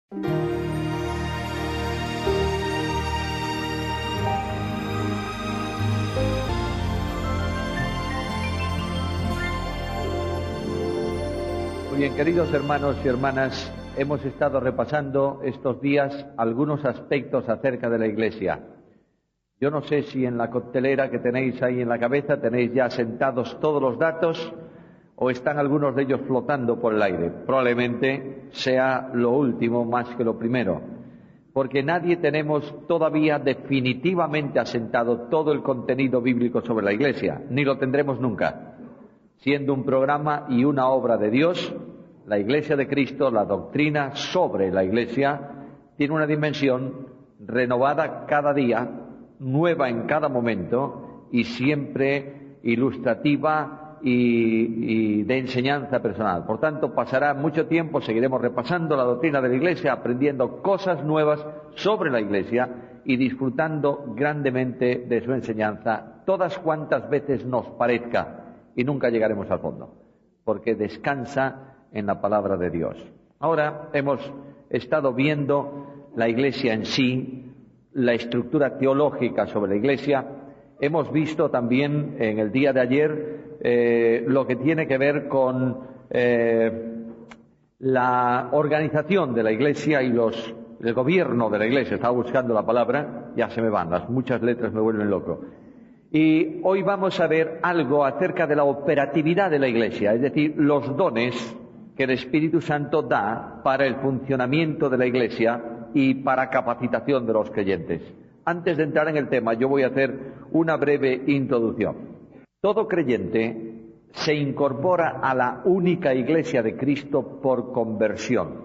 Muy bien, queridos hermanos y hermanas, hemos estado repasando estos días algunos aspectos acerca de la Iglesia. Yo no sé si en la coctelera que tenéis ahí en la cabeza tenéis ya sentados todos los datos o están algunos de ellos flotando por el aire. Probablemente sea lo último más que lo primero, porque nadie tenemos todavía definitivamente asentado todo el contenido bíblico sobre la Iglesia, ni lo tendremos nunca. Siendo un programa y una obra de Dios, la Iglesia de Cristo, la doctrina sobre la Iglesia, tiene una dimensión renovada cada día, nueva en cada momento y siempre ilustrativa y de enseñanza personal. Por tanto, pasará mucho tiempo, seguiremos repasando la doctrina de la Iglesia, aprendiendo cosas nuevas sobre la Iglesia y disfrutando grandemente de su enseñanza todas cuantas veces nos parezca. Y nunca llegaremos al fondo, porque descansa en la palabra de Dios. Ahora hemos estado viendo la Iglesia en sí, la estructura teológica sobre la Iglesia. Hemos visto también en el día de ayer lo que tiene que ver con la organización de la Iglesia y el gobierno de la Iglesia. Estaba buscando la palabra, ya se me van, las muchas letras me vuelven loco. Y hoy vamos a ver algo acerca de la operatividad de la Iglesia, es decir, los dones que el Espíritu Santo da para el funcionamiento de la Iglesia y para capacitación de los creyentes. Antes de entrar en el tema, yo voy a hacer una breve introducción. Todo creyente se incorpora a la única Iglesia de Cristo por conversión.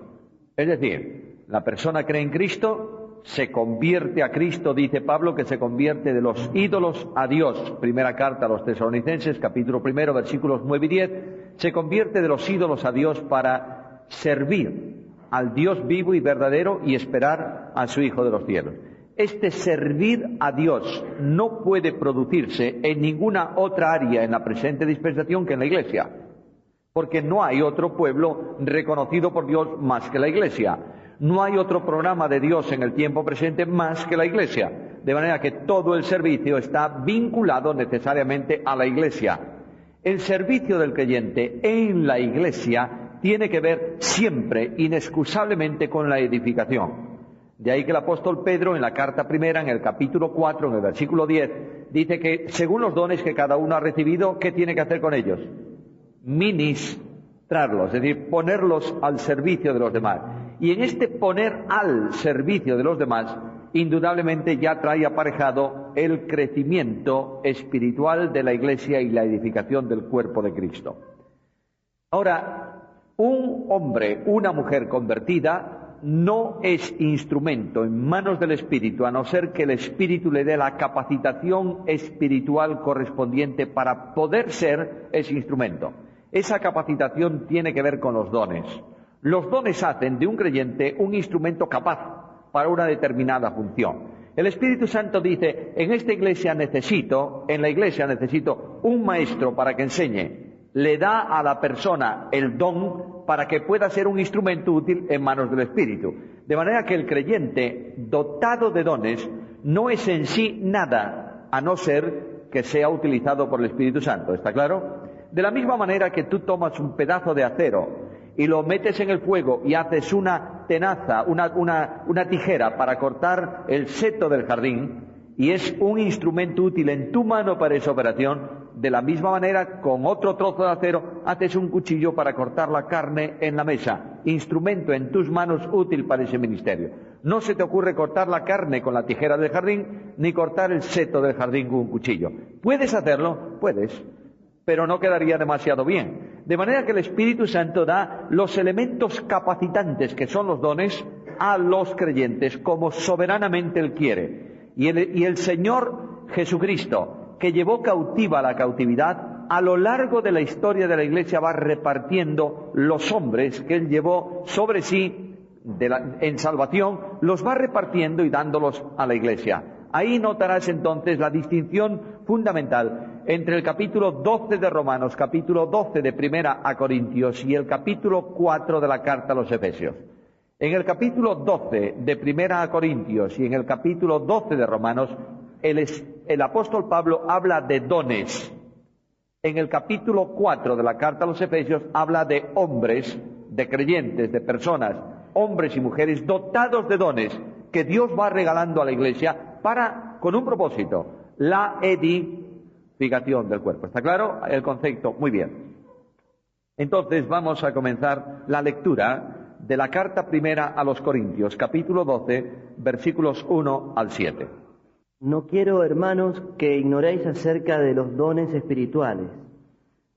Es decir, la persona cree en Cristo, se convierte a Cristo, dice Pablo, que se convierte de los ídolos a Dios. Primera carta a los Tesalonicenses, capítulo 1, versículos 9 y 10. Se convierte de los ídolos a Dios para servir al Dios vivo y verdadero y esperar a su Hijo de los cielos. Este servir a Dios no puede producirse en ninguna otra área en la presente dispensación que en la Iglesia, porque no hay otro pueblo reconocido por Dios más que la Iglesia. No hay otro programa de Dios en el tiempo presente más que la Iglesia, de manera que todo el servicio está vinculado necesariamente a la Iglesia. El servicio del creyente en la Iglesia tiene que ver siempre, inexcusablemente, con la edificación. De ahí que el apóstol Pedro, en la carta primera, en el capítulo 4, en el versículo 10, dice que según los dones que cada uno ha recibido, ¿qué tiene que hacer con ellos? Ministrarlos, es decir, ponerlos al servicio de los demás. Y en este poner al servicio de los demás, indudablemente ya trae aparejado el crecimiento espiritual de la Iglesia y la edificación del cuerpo de Cristo. Ahora, un hombre, una mujer convertida, no es instrumento en manos del Espíritu, a no ser que el Espíritu le dé la capacitación espiritual correspondiente para poder ser ese instrumento. Esa capacitación tiene que ver con los dones. Los dones hacen de un creyente un instrumento capaz para una determinada función. El Espíritu Santo dice, en la iglesia necesito un maestro para que enseñe. Le da a la persona el don para que pueda ser un instrumento útil en manos del Espíritu. De manera que el creyente dotado de dones no es en sí nada, a no ser que sea utilizado por el Espíritu Santo. ¿Está claro? De la misma manera que tú tomas un pedazo de acero y lo metes en el fuego y haces una tenaza, una tijera para cortar el seto del jardín, y es un instrumento útil en tu mano para esa operación, de la misma manera, con otro trozo de acero, haces un cuchillo para cortar la carne en la mesa, instrumento en tus manos útil para ese ministerio. No se te ocurre cortar la carne con la tijera del jardín, ni cortar el seto del jardín con un cuchillo. ¿Puedes hacerlo? Puedes, pero no quedaría demasiado bien. De manera que el Espíritu Santo da los elementos capacitantes, que son los dones, a los creyentes, como soberanamente Él quiere. Y el Señor Jesucristo, que llevó cautiva la cautividad, a lo largo de la historia de la Iglesia va repartiendo los hombres que Él llevó sobre sí en salvación, los va repartiendo y dándolos a la Iglesia. Ahí notarás entonces la distinción fundamental entre el capítulo 12 de Romanos, capítulo 12 de Primera a Corintios y el capítulo 4 de la carta a los Efesios. En el capítulo 12 de Primera a Corintios y en el capítulo 12 de Romanos, el apóstol Pablo habla de dones. En el capítulo 4 de la carta a los Efesios habla de hombres, de creyentes, de personas, hombres y mujeres dotados de dones que Dios va regalando a la Iglesia con un propósito, la edificación del cuerpo. ¿Está claro el concepto? Muy bien. Entonces vamos a comenzar la lectura de la carta primera a los Corintios, capítulo 12, versículos 1 al 7. No quiero, hermanos, que ignoréis acerca de los dones espirituales.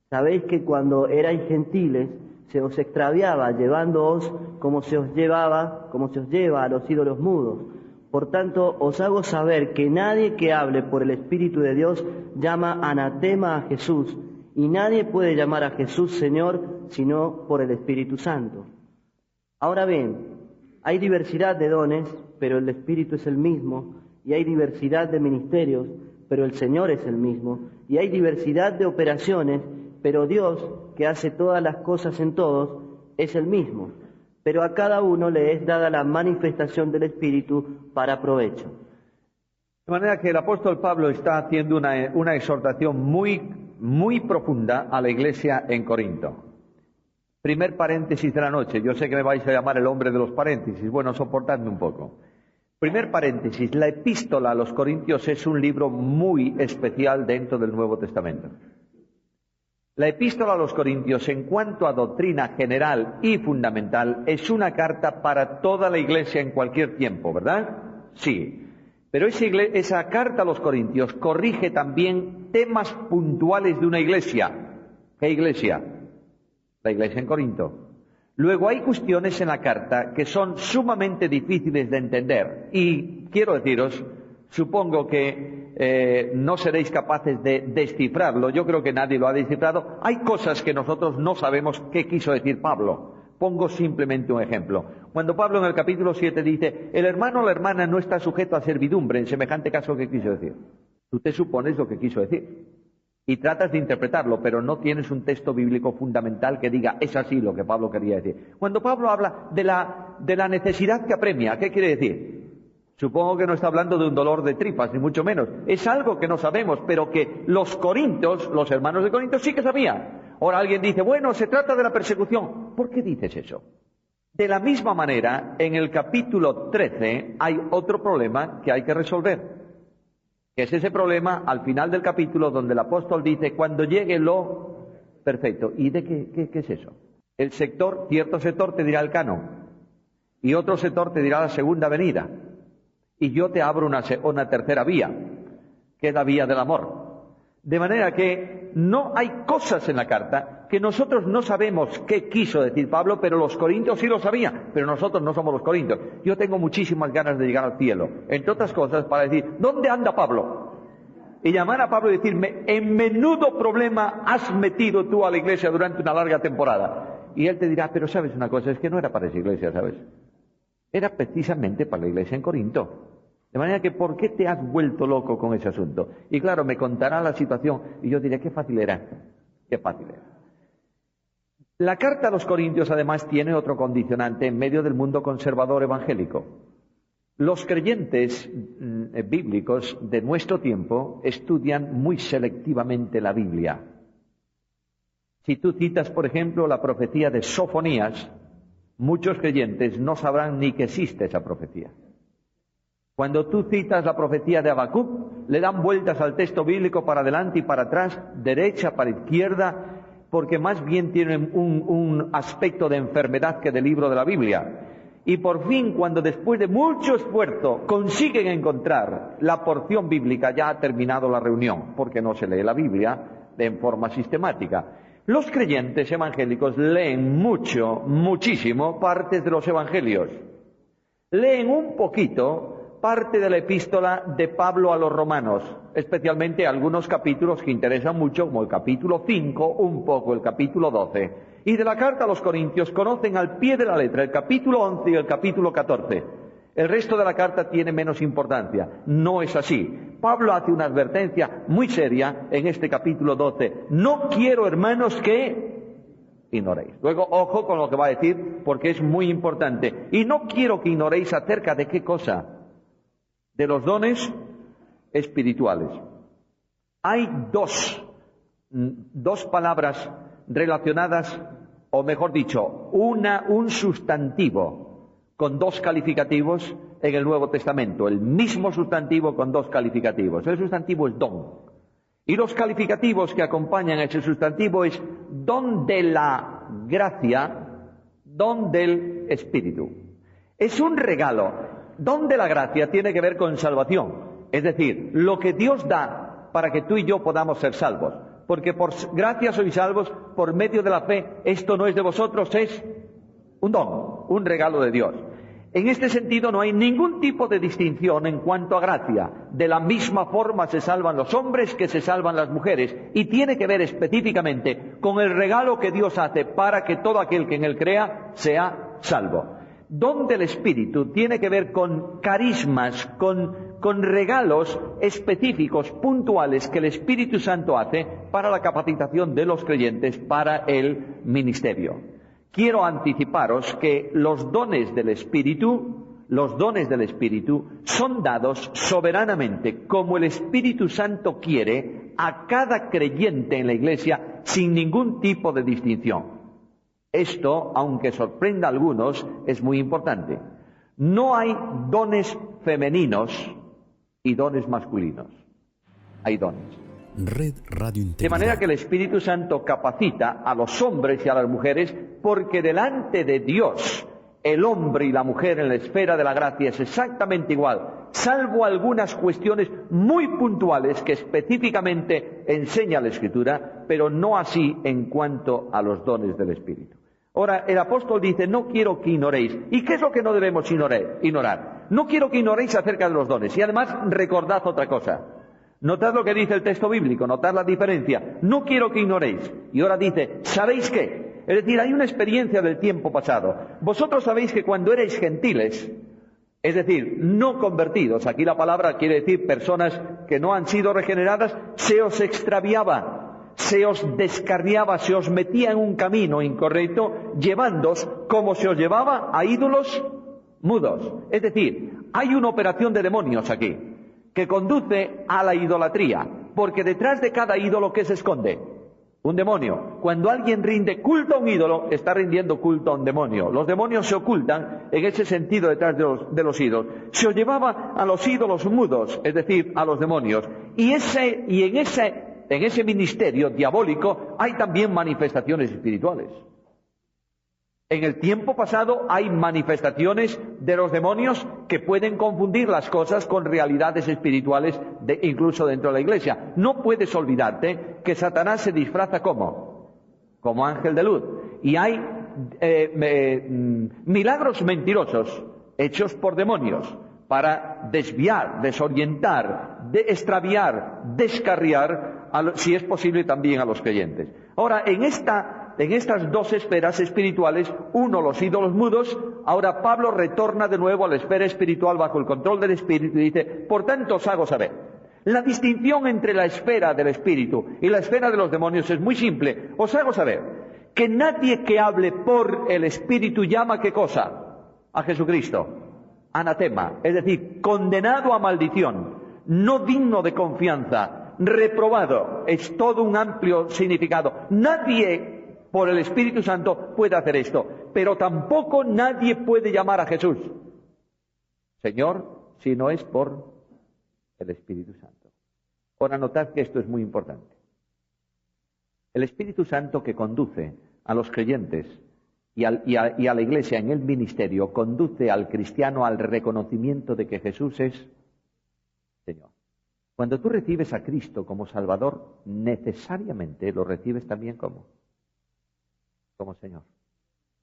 Sabéis que cuando erais gentiles, se os extraviaba llevándoos como se os lleva a los ídolos mudos. Por tanto, os hago saber que nadie que hable por el Espíritu de Dios llama anatema a Jesús, y nadie puede llamar a Jesús Señor sino por el Espíritu Santo. Ahora bien, hay diversidad de dones, pero el Espíritu es el mismo, y hay diversidad de ministerios, pero el Señor es el mismo, y hay diversidad de operaciones, pero Dios, que hace todas las cosas en todos, es el mismo. Pero a cada uno le es dada la manifestación del Espíritu para provecho. De manera que el apóstol Pablo está haciendo una exhortación muy profunda a la iglesia en Corinto. Primer paréntesis de la noche. Yo sé que me vais a llamar el hombre de los paréntesis. Bueno, soportadme un poco. Primer paréntesis. La epístola a los Corintios es un libro muy especial dentro del Nuevo Testamento. La epístola a los Corintios, en cuanto a doctrina general y fundamental, es una carta para toda la iglesia en cualquier tiempo, ¿verdad? Sí. Pero esa carta a los Corintios corrige también temas puntuales de una iglesia. ¿Qué iglesia? La iglesia en Corinto. Luego hay cuestiones en la carta que son sumamente difíciles de entender. Y quiero deciros, supongo que no seréis capaces de descifrarlo. Yo creo que nadie lo ha descifrado. Hay cosas que nosotros no sabemos qué quiso decir Pablo. Pongo simplemente un ejemplo. Cuando Pablo en el capítulo 7 dice, el hermano o la hermana no está sujeto a servidumbre, en semejante caso, ¿qué quiso decir? Tú te supones lo que quiso decir y tratas de interpretarlo, pero no tienes un texto bíblico fundamental que diga, es así lo que Pablo quería decir. Cuando Pablo habla de la necesidad que apremia, ¿qué quiere decir? Supongo que no está hablando de un dolor de tripas, ni mucho menos. Es algo que no sabemos, pero que los corintios, los hermanos de Corinto, sí que sabían. Ahora alguien dice, bueno, se trata de la persecución. ¿Por qué dices eso? De la misma manera, en el capítulo 13 hay otro problema que hay que resolver. Que es ese problema al final del capítulo donde el apóstol dice, cuando llegue lo perfecto. ¿Y de qué es eso? Cierto sector te dirá el canon. Y otro sector te dirá la segunda venida. Y yo te abro una tercera vía, que es la vía del amor. De manera que no hay cosas en la carta que nosotros no sabemos qué quiso decir Pablo, pero los corintios sí lo sabían, pero nosotros no somos los corintios. Yo tengo muchísimas ganas de llegar al cielo, entre otras cosas para decir, ¿dónde anda Pablo? Y llamar a Pablo y decirme, en menudo problema has metido tú a la iglesia durante una larga temporada. Y él te dirá, pero sabes una cosa, es que no era para esa iglesia, ¿sabes? Era precisamente para la iglesia en Corinto. De manera que, ¿por qué te has vuelto loco con ese asunto? Y claro, me contará la situación y yo diré, qué fácil era. Qué fácil era. La carta a los Corintios, además, tiene otro condicionante en medio del mundo conservador evangélico. Los creyentes bíblicos de nuestro tiempo estudian muy selectivamente la Biblia. Si tú citas, por ejemplo, la profecía de Sofonías, muchos creyentes no sabrán ni que existe esa profecía. Cuando tú citas la profecía de Habacuc, le dan vueltas al texto bíblico para adelante y para atrás, derecha para izquierda, porque más bien tienen un aspecto de enfermedad que de libro de la Biblia. Y por fin, cuando después de mucho esfuerzo consiguen encontrar la porción bíblica, ya ha terminado la reunión, porque no se lee la Biblia en forma sistemática. Los creyentes evangélicos leen muchísimo partes de los evangelios. Leen un poquito parte de la epístola de Pablo a los romanos, especialmente algunos capítulos que interesan mucho, como el capítulo 5, un poco el capítulo 12. Y de la carta a los Corintios conocen al pie de la letra el capítulo 11 y el capítulo 14. El resto de la carta tiene menos importancia. No es así. Pablo hace una advertencia muy seria en este capítulo 12. No quiero, hermanos, que ignoréis. Luego, ojo con lo que va a decir, porque es muy importante. Y no quiero que ignoréis acerca de qué cosa, de los dones espirituales. Hay dos palabras relacionadas, o mejor dicho, un sustantivo con dos calificativos en el Nuevo Testamento, el mismo sustantivo con dos calificativos. El sustantivo es don. Y los calificativos que acompañan a ese sustantivo es don de la gracia, don del Espíritu. Es un regalo. Don de la gracia tiene que ver con salvación. Es decir, lo que Dios da para que tú y yo podamos ser salvos. Porque por gracia sois salvos por medio de la fe. Esto no es de vosotros, es un don, un regalo de Dios. En este sentido no hay ningún tipo de distinción en cuanto a gracia. De la misma forma se salvan los hombres que se salvan las mujeres. Y tiene que ver específicamente con el regalo que Dios hace para que todo aquel que en él crea sea salvo. Don del Espíritu tiene que ver con carismas, con regalos específicos, puntuales, que el Espíritu Santo hace para la capacitación de los creyentes para el ministerio. Quiero anticiparos que los dones del Espíritu son dados soberanamente, como el Espíritu Santo quiere, a cada creyente en la Iglesia, sin ningún tipo de distinción. Esto, aunque sorprenda a algunos, es muy importante. No hay dones femeninos y dones masculinos. Hay dones. Red Radio Integridad. De manera que el Espíritu Santo capacita a los hombres y a las mujeres, porque delante de Dios el hombre y la mujer en la esfera de la gracia es exactamente igual, salvo algunas cuestiones muy puntuales que específicamente enseña la Escritura, pero no así en cuanto a los dones del Espíritu. Ahora, el apóstol dice, no quiero que ignoréis. ¿Y qué es lo que no debemos ignorar? No quiero que ignoréis acerca de los dones. Y además, recordad otra cosa. Notad lo que dice el texto bíblico, notad la diferencia. No quiero que ignoréis. Y ahora dice, ¿sabéis qué? Es decir, hay una experiencia del tiempo pasado. Vosotros sabéis que cuando erais gentiles, es decir, no convertidos, aquí la palabra quiere decir personas que no han sido regeneradas, se os extraviaba, se os descarriaba, se os metía en un camino incorrecto, llevándoos como se os llevaba a ídolos mudos. Es decir, hay una operación de demonios aquí, que conduce a la idolatría, porque detrás de cada ídolo, ¿qué se esconde? Un demonio. Cuando alguien rinde culto a un ídolo, está rindiendo culto a un demonio. Los demonios se ocultan en ese sentido detrás de los ídolos. Se os llevaba a los ídolos mudos, es decir, a los demonios. Y en ese ministerio diabólico hay también manifestaciones espirituales. En el tiempo pasado hay manifestaciones de los demonios que pueden confundir las cosas con realidades espirituales, incluso dentro de la iglesia. No puedes olvidarte que Satanás se disfraza como ángel de luz. Y hay milagros mentirosos hechos por demonios para desviar, desorientar, extraviar, descarriar, si es posible también a los creyentes. Ahora, en estas dos esferas espirituales, uno, los ídolos mudos, ahora Pablo retorna de nuevo a la esfera espiritual bajo el control del Espíritu y dice, por tanto os hago saber. La distinción entre la esfera del Espíritu y la esfera de los demonios es muy simple. Os hago saber que nadie que hable por el Espíritu llama ¿qué cosa? A Jesucristo. Anatema, es decir, condenado a maldición, no digno de confianza, reprobado. Es todo un amplio significado. Nadie por el Espíritu Santo puede hacer esto, pero tampoco nadie puede llamar a Jesús Señor si no es por el Espíritu Santo. Ahora notad que esto es muy importante. El Espíritu Santo que conduce a los creyentes y a la iglesia en el ministerio, conduce al cristiano al reconocimiento de que Jesús es Señor. Cuando tú recibes a Cristo como Salvador, necesariamente lo recibes también como Señor.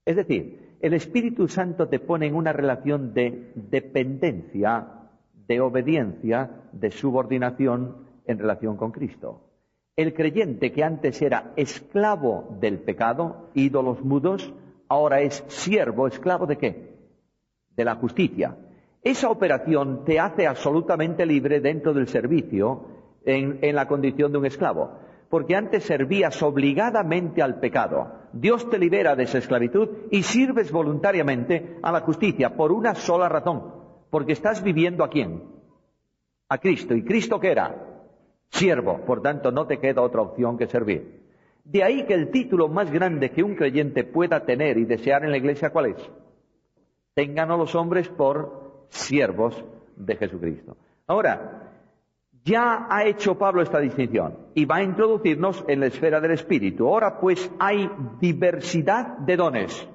Es decir, el Espíritu Santo te pone en una relación de dependencia, de obediencia, de subordinación en relación con Cristo. El creyente que antes era esclavo del pecado, ídolos mudos, ahora es siervo, esclavo ¿de qué? De la justicia. Esa operación te hace absolutamente libre dentro del servicio en la condición de un esclavo. Porque antes servías obligadamente al pecado. Dios te libera de esa esclavitud y sirves voluntariamente a la justicia por una sola razón, porque estás viviendo ¿a quién? A Cristo. ¿Y Cristo qué era? Siervo. Por tanto, no te queda otra opción que servir. De ahí que el título más grande que un creyente pueda tener y desear en la Iglesia, ¿cuál es? Ténganos los hombres por siervos de Jesucristo. Ahora, ya ha hecho Pablo esta distinción y va a introducirnos en la esfera del Espíritu. Ahora pues hay diversidad de dones.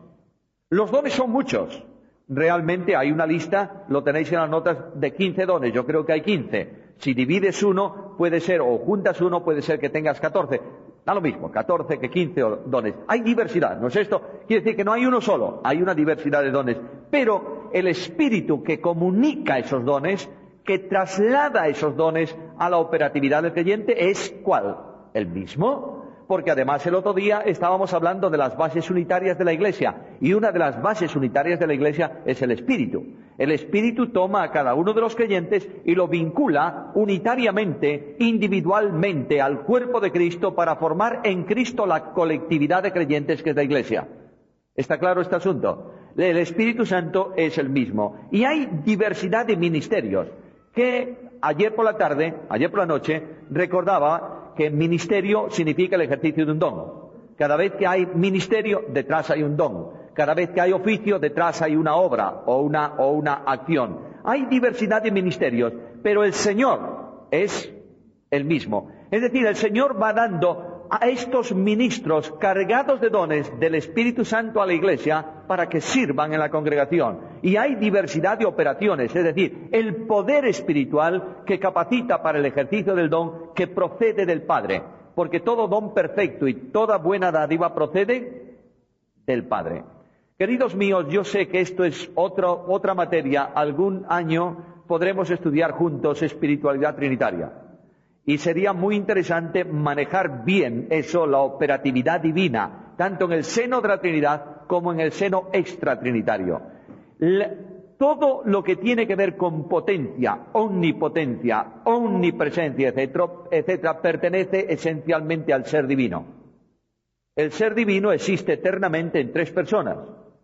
Los dones son muchos. Realmente hay una lista, lo tenéis en las notas, de 15 dones. Yo creo que hay 15. Si divides uno, puede ser, o juntas uno, puede ser que tengas 14. Da lo mismo, 14 que 15 dones. Hay diversidad, ¿no es esto? Quiere decir que no hay uno solo, hay una diversidad de dones. Pero el Espíritu que comunica esos dones, que traslada esos dones a la operatividad del creyente, ¿es cuál? El mismo. Porque además el otro día estábamos hablando de las bases unitarias de la Iglesia, y una de las bases unitarias de la Iglesia es el Espíritu. El Espíritu toma a cada uno de los creyentes y lo vincula unitariamente, individualmente, al cuerpo de Cristo para formar en Cristo la colectividad de creyentes que es la Iglesia. ¿Está claro este asunto? El Espíritu Santo es el mismo. Y hay diversidad de ministerios, que ayer por la noche, recordaba que ministerio significa el ejercicio de un don. Cada vez que hay ministerio, detrás hay un don. Cada vez que hay oficio, detrás hay una obra o una acción. Hay diversidad de ministerios, pero el Señor es el mismo. Es decir, el Señor va dando a estos ministros cargados de dones del Espíritu Santo a la Iglesia para que sirvan en la congregación. Y hay diversidad de operaciones, es decir, el poder espiritual que capacita para el ejercicio del don que procede del Padre. Porque todo don perfecto y toda buena dádiva procede del Padre. Queridos míos, yo sé que esto es otra materia. Algún año podremos estudiar juntos espiritualidad trinitaria. Y sería muy interesante manejar bien eso, la operatividad divina, tanto en el seno de la Trinidad como en el seno extratrinitario. Todo lo que tiene que ver con potencia, omnipotencia, omnipresencia, etcétera, pertenece esencialmente al ser divino. El ser divino existe eternamente en tres personas: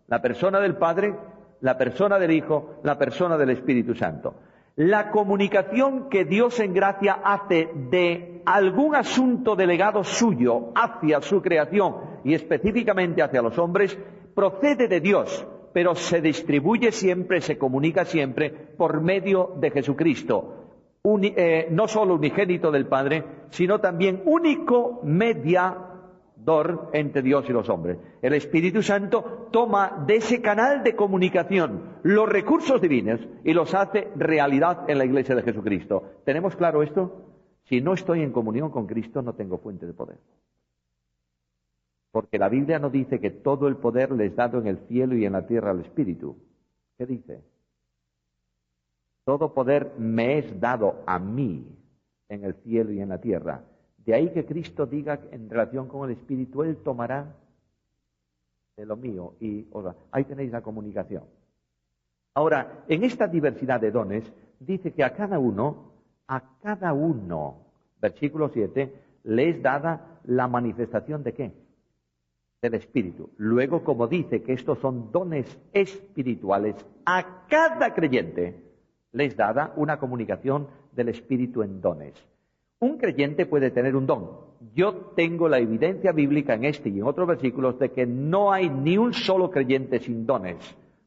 la persona del Padre, la persona del Hijo, la persona del Espíritu Santo. La comunicación que Dios en gracia hace de algún asunto delegado suyo hacia su creación y específicamente hacia los hombres, procede de Dios, pero se distribuye siempre, se comunica siempre por medio de Jesucristo, no solo unigénito del Padre, sino también único mediador entre Dios y los hombres. El Espíritu Santo toma de ese canal de comunicación los recursos divinos y los hace realidad en la Iglesia de Jesucristo. ¿Tenemos claro esto? Si no estoy en comunión con Cristo, no tengo fuente de poder. Porque la Biblia no dice que todo el poder le es dado en el cielo y en la tierra al Espíritu. ¿Qué dice? Todo poder me es dado a mí en el cielo y en la tierra. De ahí que Cristo diga en relación con el Espíritu, Él tomará de lo mío y ahí tenéis la comunicación. Ahora, en esta diversidad de dones, dice que a cada uno, versículo 7, le es dada la manifestación de ¿qué? Del Espíritu. Luego, como dice que estos son dones espirituales, a cada creyente le es dada una comunicación del Espíritu en dones. Un creyente puede tener un don. Yo tengo la evidencia bíblica en este y en otros versículos de que no hay ni un solo creyente sin dones,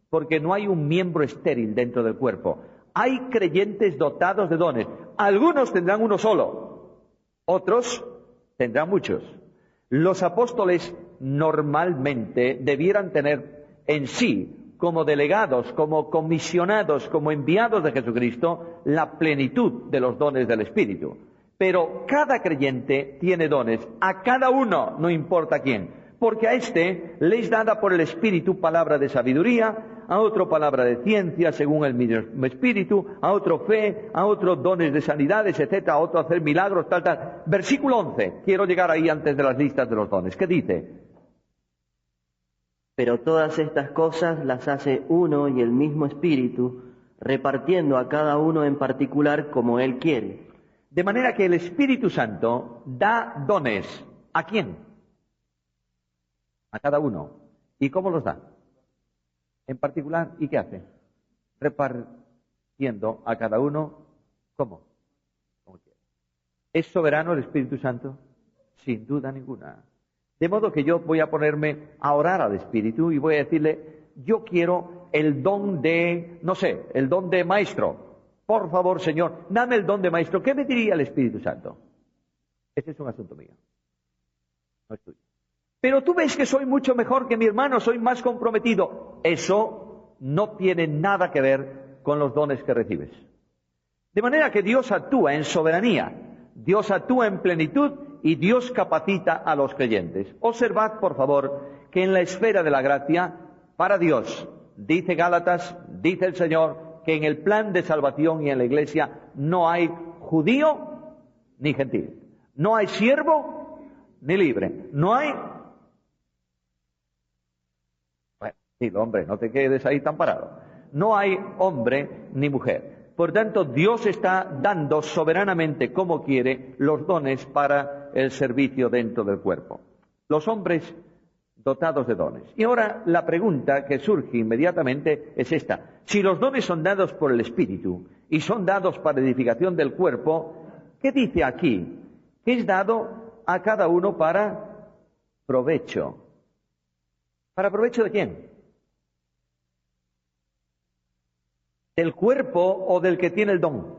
porque no hay un miembro estéril dentro del cuerpo. Hay creyentes dotados de dones. Algunos tendrán uno solo, otros tendrán muchos. Los apóstoles normalmente debieran tener en sí, como delegados, como comisionados, como enviados de Jesucristo, la plenitud de los dones del Espíritu. Pero cada creyente tiene dones, a cada uno, no importa quién, porque a este le es dada por el Espíritu palabra de sabiduría, a otro palabra de ciencia según el mismo Espíritu, a otro fe, a otros dones de sanidades, etcétera, a otro hacer milagros, tal. Versículo 11, quiero llegar ahí antes de las listas de los dones. ¿Qué dice? Pero todas estas cosas las hace uno y el mismo Espíritu, repartiendo a cada uno en particular como Él quiere. De manera que el Espíritu Santo da dones. ¿A quién? A cada uno. ¿Y cómo los da? En particular, ¿y qué hace? Repartiendo a cada uno, ¿cómo? Como quiere. ¿Es soberano el Espíritu Santo? Sin duda ninguna. De modo que yo voy a ponerme a orar al Espíritu y voy a decirle, yo quiero el don de, no sé, el don de maestro. Por favor, Señor, dame el don de maestro. ¿Qué me diría el Espíritu Santo? Ese es un asunto mío. No es tuyo. Pero tú ves que soy mucho mejor que mi hermano, soy más comprometido. Eso no tiene nada que ver con los dones que recibes. De manera que Dios actúa en soberanía, Dios actúa en plenitud y Dios capacita a los creyentes. Observad, por favor, que en la esfera de la gracia, para Dios, dice Gálatas, dice el Señor, que en el plan de salvación y en la Iglesia no hay judío ni gentil. No hay siervo ni libre. No hay... Bueno, dilo, hombre, no te quedes ahí tan parado. No hay hombre ni mujer. Por tanto, Dios está dando soberanamente, como quiere, los dones para el servicio dentro del cuerpo. Los hombres dotados de dones. Y ahora la pregunta que surge inmediatamente es esta. Si los dones son dados por el Espíritu y son dados para edificación del cuerpo, ¿qué dice aquí? Que es dado a cada uno para provecho. ¿Para provecho de quién? ¿Del cuerpo o del que tiene el don?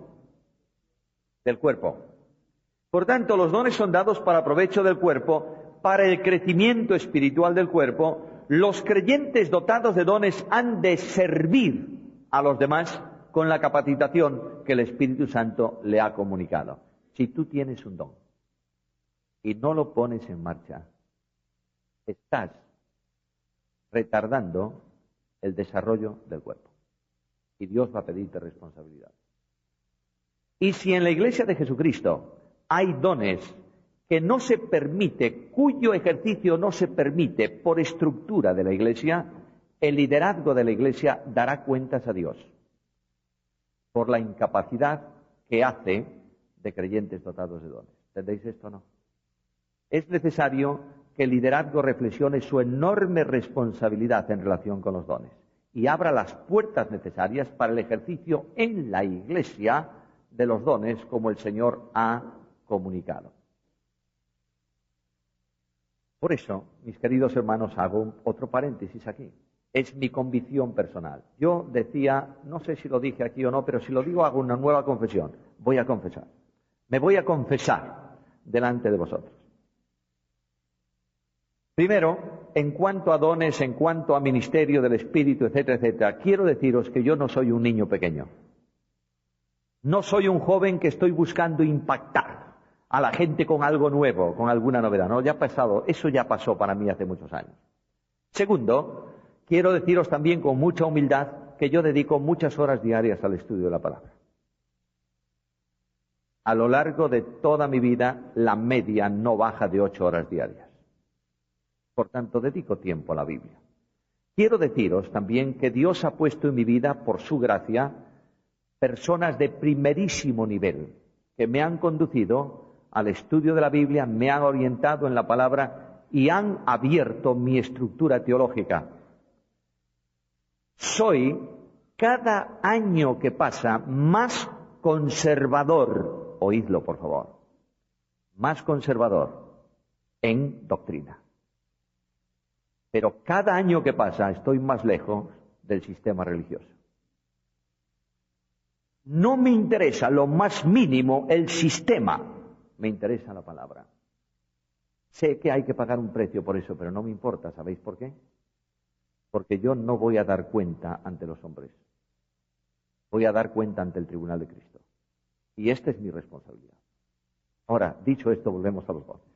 Del cuerpo. Por tanto, los dones son dados para provecho del cuerpo, para el crecimiento espiritual del cuerpo. Los creyentes dotados de dones han de servir a los demás con la capacitación que el Espíritu Santo le ha comunicado. Si tú tienes un don y no lo pones en marcha, estás retardando el desarrollo del cuerpo. Y Dios va a pedirte responsabilidad. Y si en la Iglesia de Jesucristo hay dones que no se permite, cuyo ejercicio no se permite por estructura de la Iglesia, el liderazgo de la Iglesia dará cuentas a Dios por la incapacidad que hace de creyentes dotados de dones. ¿Entendéis esto o no? Es necesario que el liderazgo reflexione su enorme responsabilidad en relación con los dones y abra las puertas necesarias para el ejercicio en la Iglesia de los dones como el Señor ha comunicado. Por eso, mis queridos hermanos, hago otro paréntesis aquí. Es mi convicción personal. Yo decía, no sé si lo dije aquí o no, pero si lo digo hago una nueva confesión. Voy a confesar. Me voy a confesar delante de vosotros. Primero, en cuanto a dones, en cuanto a ministerio del Espíritu, etcétera, etcétera, quiero deciros que yo no soy un niño pequeño. No soy un joven que estoy buscando impactar a la gente con algo nuevo, con alguna novedad. No, ya ha pasado, eso ya pasó para mí hace muchos años. Segundo, quiero deciros también con mucha humildad que yo dedico muchas horas diarias al estudio de la palabra. A lo largo de toda mi vida, la media no baja de 8 horas diarias. Por tanto, dedico tiempo a la Biblia. Quiero deciros también que Dios ha puesto en mi vida, por su gracia, personas de primerísimo nivel, que me han conducido al estudio de la Biblia, me han orientado en la palabra y han abierto mi estructura teológica. Soy, cada año que pasa, más conservador, oídlo por favor, más conservador en doctrina. Pero cada año que pasa estoy más lejos del sistema religioso. No me interesa lo más mínimo el sistema, me interesa la palabra. Sé que hay que pagar un precio por eso, pero no me importa, ¿sabéis por qué? Porque yo no voy a dar cuenta ante los hombres. Voy a dar cuenta ante el tribunal de Cristo. Y esta es mi responsabilidad. Ahora, dicho esto, volvemos a los dones.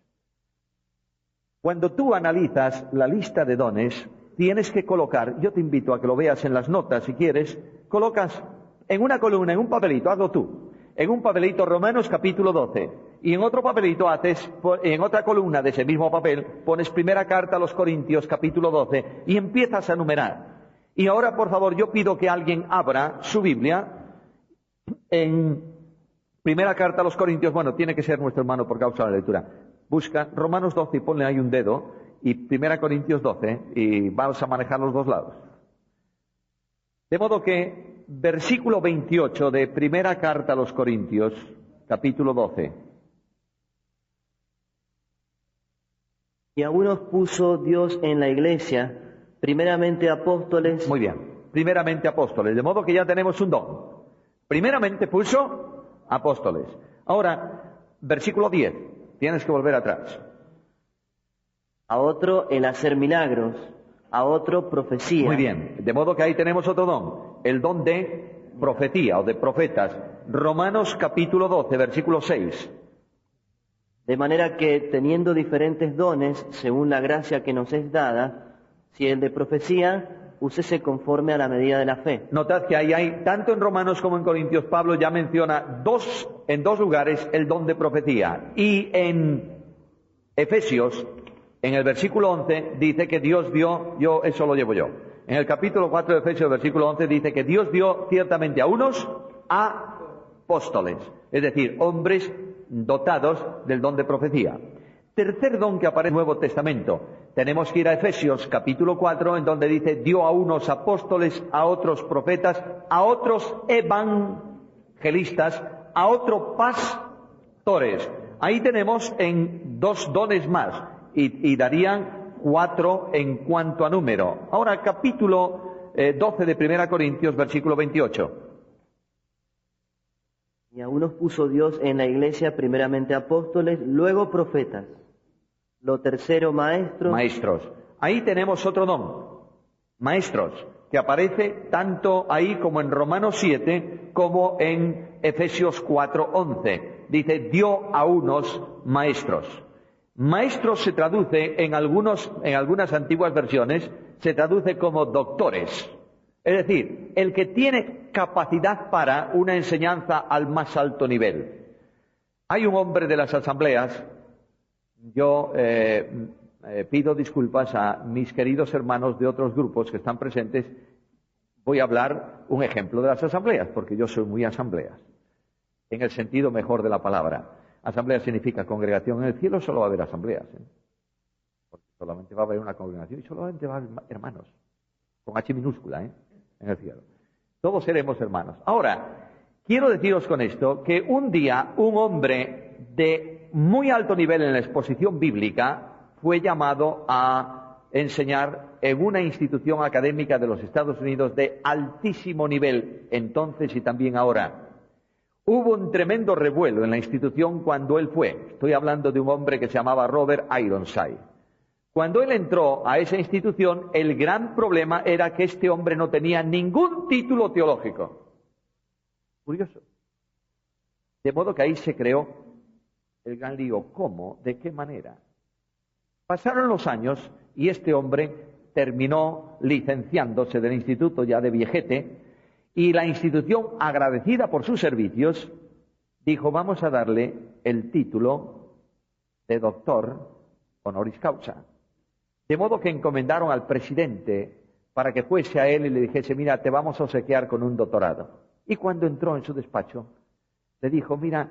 Cuando tú analizas la lista de dones, tienes que colocar, yo te invito a que lo veas en las notas si quieres, colocas en una columna, en un papelito, hazlo tú, en un papelito Romanos capítulo 12, y en otro papelito haces, en otra columna de ese mismo papel, pones primera carta a los Corintios capítulo 12, y empiezas a numerar. Y ahora, por favor, yo pido que alguien abra su Biblia en primera carta a los Corintios, bueno, tiene que ser nuestro hermano por causa de la lectura. Busca Romanos 12 y ponle ahí un dedo y 1 Corintios 12, y vamos a manejar los dos lados. De modo que, versículo 28 de primera carta a los Corintios, capítulo 12. Y a unos puso Dios en la iglesia, primeramente apóstoles. Muy bien, primeramente apóstoles, de modo que ya tenemos un don. Primeramente puso apóstoles. Ahora, versículo 10, tienes que volver atrás. A otro el hacer milagros, a otro profecía. Muy bien, de modo que ahí tenemos otro don, el don de profecía o de profetas. Romanos capítulo 12, versículo 6. De manera que, teniendo diferentes dones, según la gracia que nos es dada, si el de profecía, úsese conforme a la medida de la fe. Notad que ahí hay, tanto en Romanos como en Corintios, Pablo ya menciona en dos lugares el don de profecía. Y en Efesios, en el versículo 11, dice que Dios dio, eso lo llevo yo. En el capítulo 4 de Efesios, versículo 11, dice que Dios dio ciertamente a unos apóstoles, es decir, hombres dotados del don de profecía. Tercer don que aparece en el Nuevo Testamento. Tenemos que ir a Efesios capítulo 4, en donde dice, dio a unos apóstoles, a otros profetas, a otros evangelistas, a otros pastores. Ahí tenemos en dos dones más, y darían 4 en cuanto a número. Ahora, capítulo 12 de 1 Corintios, versículo 28. Y a unos puso Dios en la iglesia, primeramente apóstoles, luego profetas. Lo tercero, maestros. Maestros. Ahí tenemos otro don. Maestros, que aparece tanto ahí como en Romanos 7, como en Efesios 4:11. Dice, dio a unos maestros. Maestros se traduce en algunas antiguas versiones, se traduce como doctores. Es decir, el que tiene capacidad para una enseñanza al más alto nivel. Hay un hombre de las asambleas, yo pido disculpas a mis queridos hermanos de otros grupos que están presentes, voy a hablar un ejemplo de las asambleas, porque yo soy muy asambleas, en el sentido mejor de la palabra. Asamblea significa congregación. En el cielo solo va a haber asambleas, porque solamente va a haber una congregación y solamente va a haber hermanos, con H minúscula, en el cielo. Todos seremos hermanos. Ahora, quiero deciros con esto que un día un hombre de muy alto nivel en la exposición bíblica fue llamado a enseñar en una institución académica de los Estados Unidos de altísimo nivel, entonces y también ahora. Hubo un tremendo revuelo en la institución cuando él fue. Estoy hablando de un hombre que se llamaba Robert Ironside. Cuando él entró a esa institución, el gran problema era que este hombre no tenía ningún título teológico. Curioso. De modo que ahí se creó el gran lío. ¿Cómo? ¿De qué manera? Pasaron los años y este hombre terminó licenciándose del instituto ya de viejete, y la institución, agradecida por sus servicios, dijo, vamos a darle el título de doctor honoris causa. De modo que encomendaron al presidente para que fuese a él y le dijese, mira, te vamos a obsequiar con un doctorado. Y cuando entró en su despacho, le dijo, mira,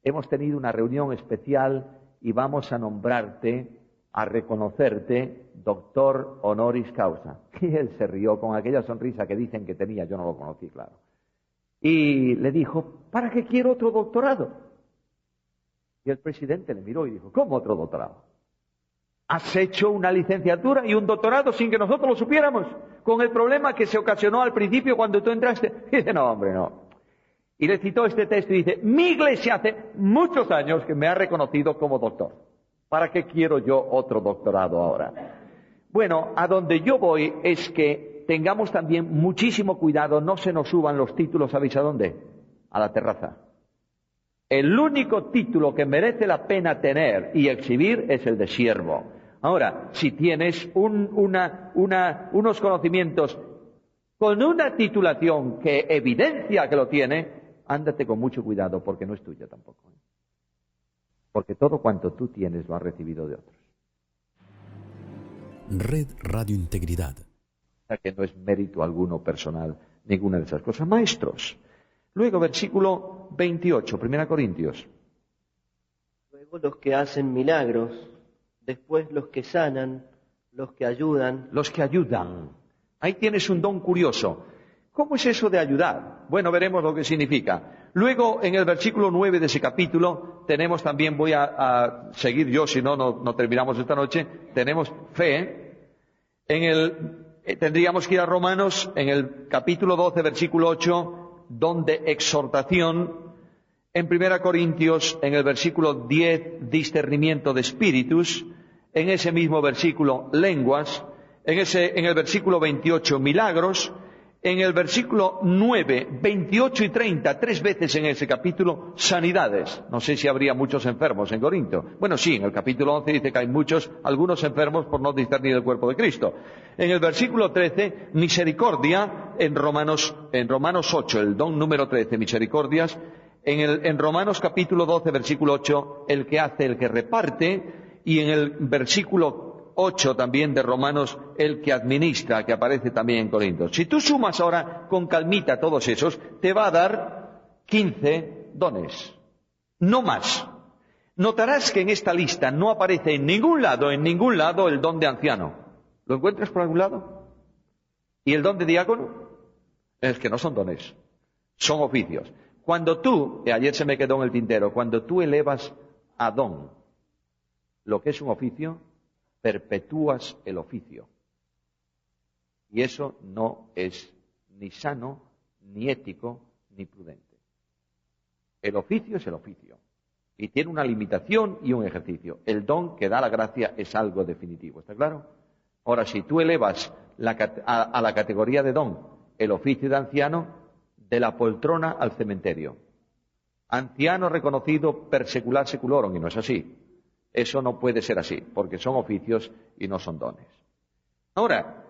hemos tenido una reunión especial y vamos a nombrarte, a reconocerte doctor honoris causa. Y él se rió con aquella sonrisa que dicen que tenía, yo no lo conocí, claro. Y le dijo, ¿para qué quiero otro doctorado? Y el presidente le miró y dijo, ¿cómo otro doctorado? Has hecho una licenciatura y un doctorado sin que nosotros lo supiéramos, con el problema que se ocasionó al principio cuando tú entraste. Y dice, no, hombre, no. Y le citó este texto y dice, mi iglesia hace muchos años que me ha reconocido como doctor. ¿Para qué quiero yo otro doctorado ahora? Bueno, a donde yo voy es que tengamos también muchísimo cuidado, no se nos suban los títulos, ¿sabéis a dónde? A la terraza. El único título que merece la pena tener y exhibir es el de siervo. Ahora, si tienes unos conocimientos con una titulación que evidencia que lo tiene, ándate con mucho cuidado porque no es tuya tampoco. Porque todo cuanto tú tienes lo has recibido de otros. Red Radio Integridad. O sea que no es mérito alguno personal, ninguna de esas cosas. Maestros. Luego, versículo 28, 1 Corintios. Luego los que hacen milagros, después los que sanan, Los que ayudan. Los que ayudan. Ahí tienes un don curioso. ¿Cómo es eso de ayudar? Bueno, veremos lo que significa. Luego, en el versículo 9 de ese capítulo, tenemos también, voy a seguir yo, si no terminamos esta noche, tenemos fe. Tendríamos que ir a Romanos, en el capítulo 12, versículo 8, don de exhortación. En 1 Corintios, en el versículo 10, discernimiento de espíritus. En ese mismo versículo, lenguas. En el versículo 28, milagros. En el versículo 9, 28 y 30, 3 veces en ese capítulo, sanidades. No sé si habría muchos enfermos en Corinto. Bueno, sí, en el capítulo 11 dice que hay algunos enfermos por no discernir el cuerpo de Cristo. En el versículo 13, misericordia. En Romanos 8, el don número 13, misericordias. En Romanos capítulo 12, versículo 8, el que hace, el que reparte. Y en el versículo 8 también de Romanos, el que administra, que aparece también en Corintios. Si tú sumas ahora con calmita todos esos, te va a dar 15 dones. No más. Notarás que en esta lista no aparece en ningún lado, el don de anciano. ¿Lo encuentras por algún lado? ¿Y el don de diácono? Es que no son dones, son oficios. Cuando tú, ayer se me quedó en el tintero, cuando tú elevas a don lo que es un oficio, perpetúas el oficio. Y eso no es ni sano, ni ético, ni prudente. El oficio es el oficio. Y tiene una limitación y un ejercicio. El don que da la gracia es algo definitivo. ¿Está claro? Ahora, si tú elevas a la categoría de don el oficio de anciano, de la poltrona al cementerio. Anciano reconocido per secular seculorum, y no es así. Eso no puede ser así, porque son oficios y no son dones. Ahora,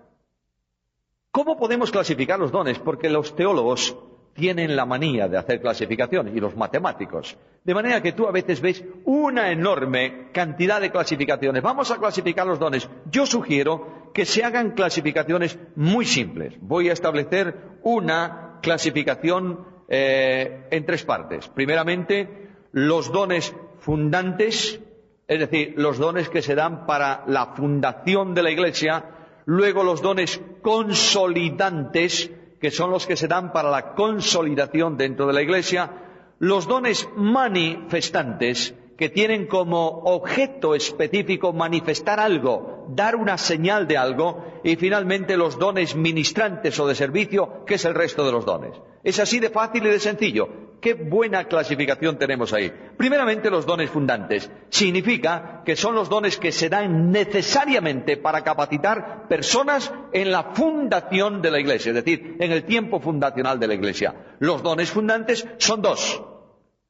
¿cómo podemos clasificar los dones? Porque los teólogos tienen la manía de hacer clasificaciones, y los matemáticos. De manera que tú a veces ves una enorme cantidad de clasificaciones. Vamos a clasificar los dones. Yo sugiero que se hagan clasificaciones muy simples. Voy a establecer una clasificación en 3 partes. Primeramente, los dones fundantes, es decir, los dones que se dan para la fundación de la Iglesia. Luego los dones consolidantes, que son los que se dan para la consolidación dentro de la Iglesia. Los dones manifestantes, que tienen como objeto específico manifestar algo, dar una señal de algo. Y finalmente los dones ministrantes o de servicio, que es el resto de los dones. Es así de fácil y de sencillo. Qué buena clasificación tenemos ahí. Primeramente, los dones fundantes. Significa que son los dones que se dan necesariamente para capacitar personas en la fundación de la Iglesia, es decir, en el tiempo fundacional de la Iglesia. Los dones fundantes son 2,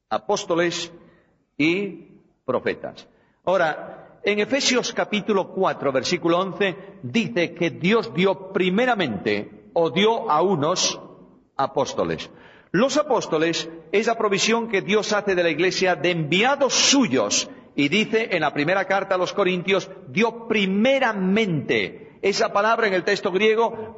apóstoles y profetas. Ahora, en Efesios capítulo 4, versículo 11, dice que Dios dio primeramente, o dio a unos apóstoles. Los apóstoles es la provisión que Dios hace de la Iglesia de enviados suyos. Y dice en la primera carta a los Corintios, dio primeramente. Esa palabra en el texto griego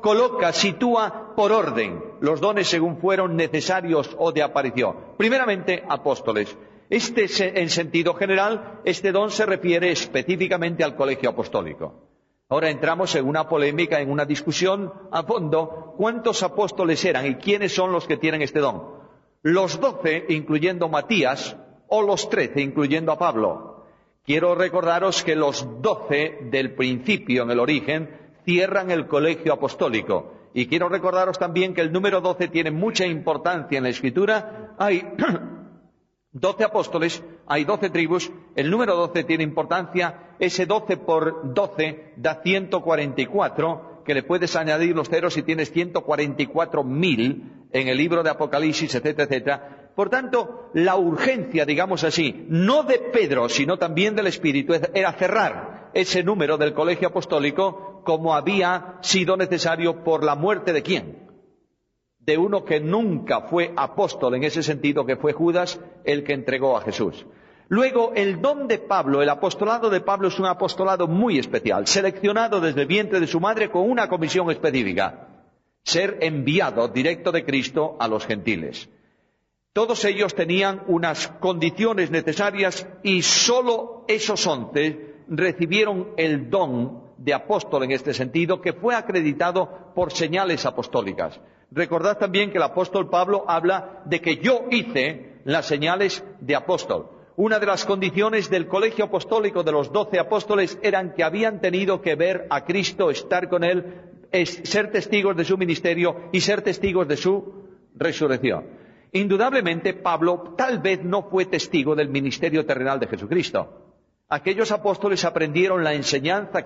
sitúa por orden los dones según fueron necesarios o de aparición. Primeramente, apóstoles. En sentido general, este don se refiere específicamente al colegio apostólico. Ahora entramos en una polémica, en una discusión a fondo. ¿Cuántos apóstoles eran y quiénes son los que tienen este don? ¿Los 12, incluyendo Matías, o los 13, incluyendo a Pablo? Quiero recordaros que los 12 del principio, en el origen, cierran el colegio apostólico. Y quiero recordaros también que el número 12 tiene mucha importancia en la Escritura. Hay 12 apóstoles, hay 12 tribus, el número 12 tiene importancia, ese 12 por 12 da 144, que le puedes añadir los ceros si tienes 144.000 en el libro de Apocalipsis, etcétera, etcétera. Por tanto, la urgencia, digamos así, no de Pedro, sino también del Espíritu, era cerrar ese número del colegio apostólico como había sido necesario por la muerte de ¿quién? De uno que nunca fue apóstol en ese sentido, que fue Judas, el que entregó a Jesús. Luego, el don de Pablo, el apostolado de Pablo es un apostolado muy especial, seleccionado desde el vientre de su madre con una comisión específica, ser enviado directo de Cristo a los gentiles. Todos ellos tenían unas condiciones necesarias y solo esos 11 recibieron el don de apóstol en este sentido, que fue acreditado por señales apostólicas. Recordad también que el apóstol Pablo habla de que yo hice las señales de apóstol. Una de las condiciones del colegio apostólico de los 12 apóstoles eran que habían tenido que ver a Cristo, estar con Él, ser testigos de su ministerio y ser testigos de su resurrección. Indudablemente Pablo tal vez no fue testigo del ministerio terrenal de Jesucristo. Aquellos apóstoles aprendieron la enseñanza,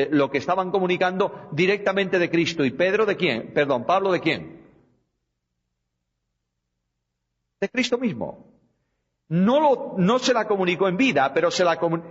lo que estaban comunicando directamente de Cristo. ¿Y Pablo de quién? De Cristo mismo. No se la comunicó en vida, pero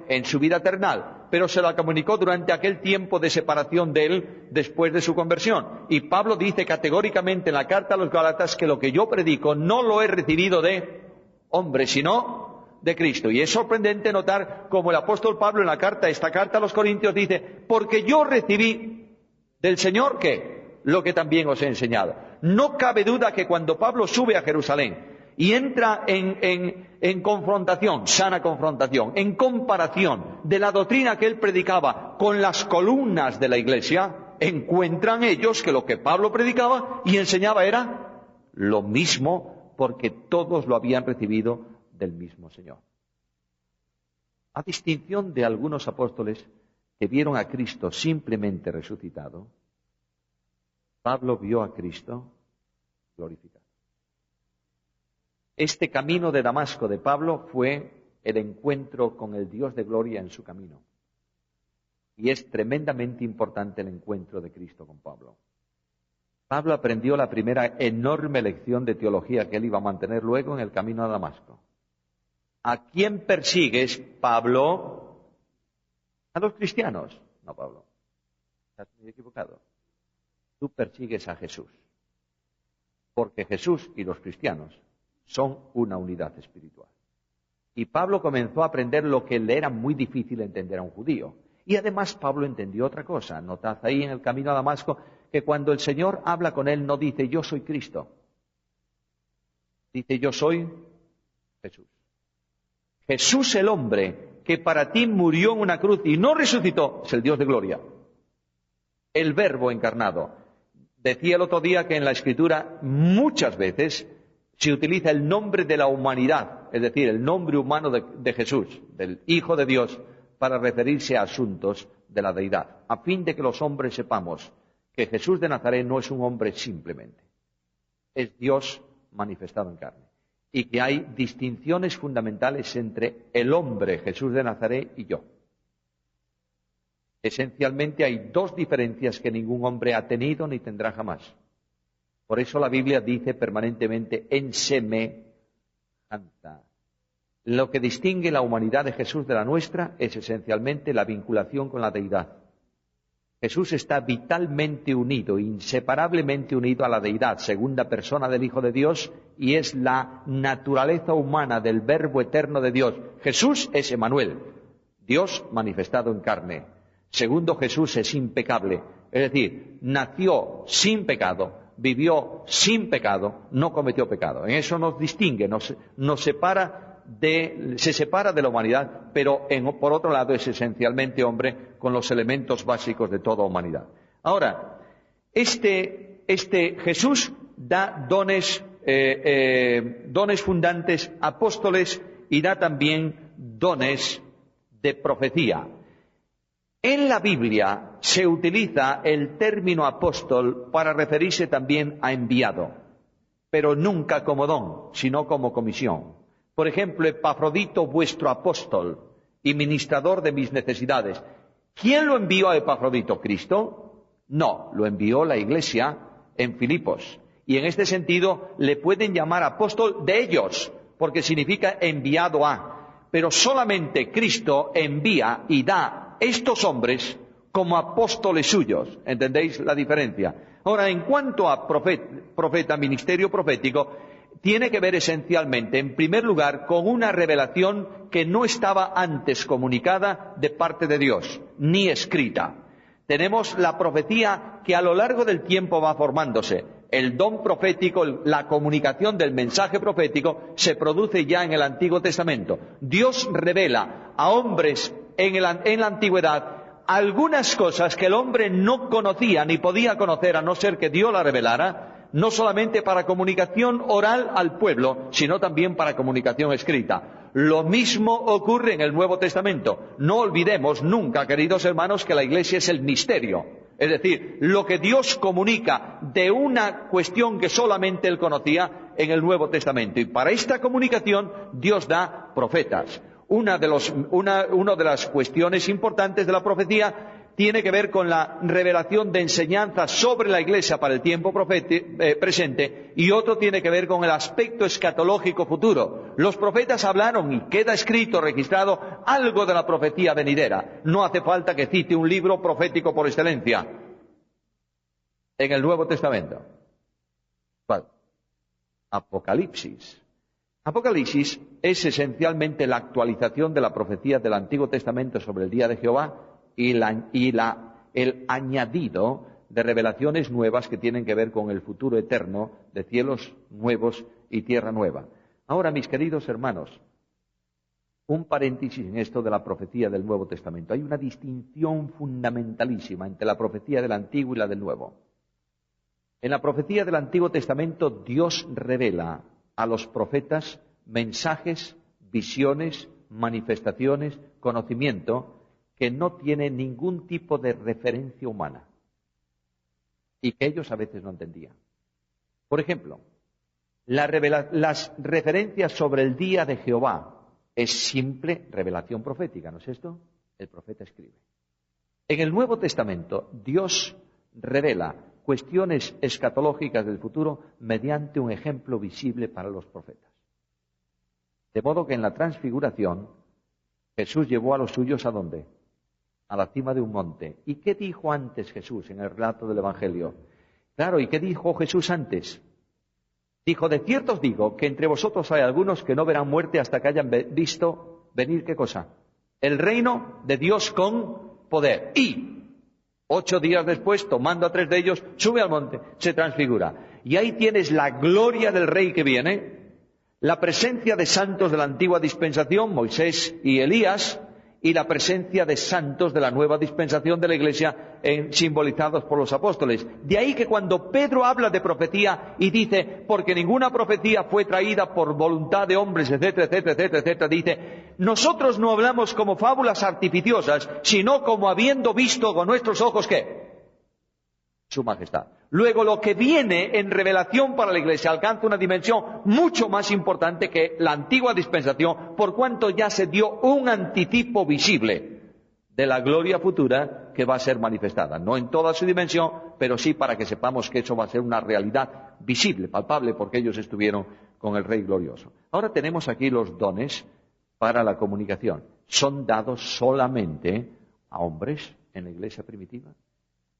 en su vida terrenal, pero se la comunicó durante aquel tiempo de separación de él después de su conversión. Y Pablo dice categóricamente en la carta a los Gálatas que lo que yo predico no lo he recibido de hombre, sino de Cristo. Y es sorprendente notar cómo el apóstol Pablo en esta carta a los Corintios dice, porque yo recibí del Señor, ¿qué? Lo que también os he enseñado. No cabe duda que cuando Pablo sube a Jerusalén y entra en confrontación, sana confrontación, en comparación de la doctrina que él predicaba con las columnas de la iglesia, encuentran ellos que lo que Pablo predicaba y enseñaba era lo mismo, porque todos lo habían recibido del mismo Señor. A distinción de algunos apóstoles que vieron a Cristo simplemente resucitado, Pablo vio a Cristo glorificado. Este camino de Damasco de Pablo fue el encuentro con el Dios de gloria en su camino. Y es tremendamente importante el encuentro de Cristo con Pablo. Pablo aprendió la primera enorme lección de teología que él iba a mantener luego en el camino a Damasco. ¿A quién persigues, Pablo? A los cristianos. No, Pablo. Estás muy equivocado. Tú persigues a Jesús. Porque Jesús y los cristianos son una unidad espiritual. Y Pablo comenzó a aprender lo que le era muy difícil entender a un judío. Y además Pablo entendió otra cosa. Notad ahí en el camino a Damasco que cuando el Señor habla con él no dice yo soy Cristo. Dice yo soy Jesús. Jesús el hombre que para ti murió en una cruz y no resucitó, es el Dios de gloria. El Verbo encarnado. Decía el otro día que en la Escritura muchas veces se utiliza el nombre de la humanidad, es decir, el nombre humano de Jesús, del Hijo de Dios, para referirse a asuntos de la deidad, a fin de que los hombres sepamos que Jesús de Nazaret no es un hombre simplemente, es Dios manifestado en carne. Y que hay distinciones fundamentales entre el hombre Jesús de Nazaret y yo. Esencialmente hay dos diferencias que ningún hombre ha tenido ni tendrá jamás. Por eso la Biblia dice permanentemente en semejanza. Lo que distingue la humanidad de Jesús de la nuestra es esencialmente la vinculación con la deidad. Jesús está vitalmente unido, inseparablemente unido a la deidad, segunda persona del Hijo de Dios, y es la naturaleza humana del Verbo eterno de Dios. Jesús es Emmanuel, Dios manifestado en carne. Segundo, Jesús es impecable, es decir, nació sin pecado, vivió sin pecado, no cometió pecado. En eso nos distingue, se separa de la humanidad, pero por otro lado es esencialmente hombre con los elementos básicos de toda humanidad. Ahora, este Jesús da dones fundantes, apóstoles, y da también dones de profecía. En la Biblia se utiliza el término apóstol para referirse también a enviado, pero nunca como don, sino como comisión. Por ejemplo, Epafrodito, vuestro apóstol y ministrador de mis necesidades. ¿Quién lo envió a Epafrodito? ¿Cristo? No, lo envió la Iglesia en Filipos. Y en este sentido le pueden llamar apóstol de ellos, porque significa enviado a. Pero solamente Cristo envía y da estos hombres como apóstoles suyos. ¿Entendéis la diferencia? Ahora, en cuanto a profeta, ministerio profético, tiene que ver esencialmente, en primer lugar, con una revelación que no estaba antes comunicada de parte de Dios, ni escrita. Tenemos la profecía que a lo largo del tiempo va formándose. El don profético, la comunicación del mensaje profético, se produce ya en el Antiguo Testamento. Dios revela a hombres en la antigüedad algunas cosas que el hombre no conocía ni podía conocer a no ser que Dios la revelara, no solamente para comunicación oral al pueblo, sino también para comunicación escrita. Lo mismo ocurre en el Nuevo Testamento. No olvidemos nunca, queridos hermanos, que la Iglesia es el misterio. Es decir, lo que Dios comunica de una cuestión que solamente Él conocía en el Nuevo Testamento. Y para esta comunicación Dios da profetas. Una de las cuestiones importantes de la profecía tiene que ver con la revelación de enseñanzas sobre la Iglesia para el tiempo presente, y otro tiene que ver con el aspecto escatológico futuro. Los profetas hablaron, y queda escrito, registrado, algo de la profecía venidera. No hace falta que cite un libro profético por excelencia en el Nuevo Testamento. ¿Cuál? Apocalipsis. Apocalipsis es esencialmente la actualización de la profecía del Antiguo Testamento sobre el día de Jehová y el añadido de revelaciones nuevas que tienen que ver con el futuro eterno de cielos nuevos y tierra nueva. Ahora, mis queridos hermanos, un paréntesis en esto de la profecía del Nuevo Testamento. Hay una distinción fundamentalísima entre la profecía del Antiguo y la del Nuevo. En la profecía del Antiguo Testamento Dios revela a los profetas mensajes, visiones, manifestaciones, conocimiento que no tiene ningún tipo de referencia humana y que ellos a veces no entendían. Por ejemplo, las referencias sobre el día de Jehová es simple revelación profética, ¿no es esto? El profeta escribe. En el Nuevo Testamento Dios revela cuestiones escatológicas del futuro mediante un ejemplo visible para los profetas. De modo que en la transfiguración Jesús llevó a los suyos ¿a dónde? A la cima de un monte. ¿Y qué dijo antes Jesús en el relato del Evangelio? Claro, ¿y qué dijo Jesús antes? Dijo, de cierto os digo que entre vosotros hay algunos que no verán muerte hasta que hayan visto venir, ¿qué cosa? El reino de Dios con poder. Y 8 días después, tomando a 3 de ellos, sube al monte, se transfigura. Y ahí tienes la gloria del Rey que viene, la presencia de santos de la antigua dispensación, Moisés y Elías, y la presencia de santos de la nueva dispensación de la Iglesia, simbolizados por los apóstoles. De ahí que cuando Pedro habla de profecía y dice, porque ninguna profecía fue traída por voluntad de hombres, etcétera, etcétera, etcétera, etcétera, dice, nosotros no hablamos como fábulas artificiosas, sino como habiendo visto con nuestros ojos, ¿qué? Su majestad. Luego, lo que viene en revelación para la Iglesia alcanza una dimensión mucho más importante que la antigua dispensación, por cuanto ya se dio un anticipo visible de la gloria futura que va a ser manifestada. No en toda su dimensión, pero sí para que sepamos que eso va a ser una realidad visible, palpable, porque ellos estuvieron con el Rey glorioso. Ahora tenemos aquí los dones para la comunicación. Son dados solamente a hombres en la Iglesia primitiva.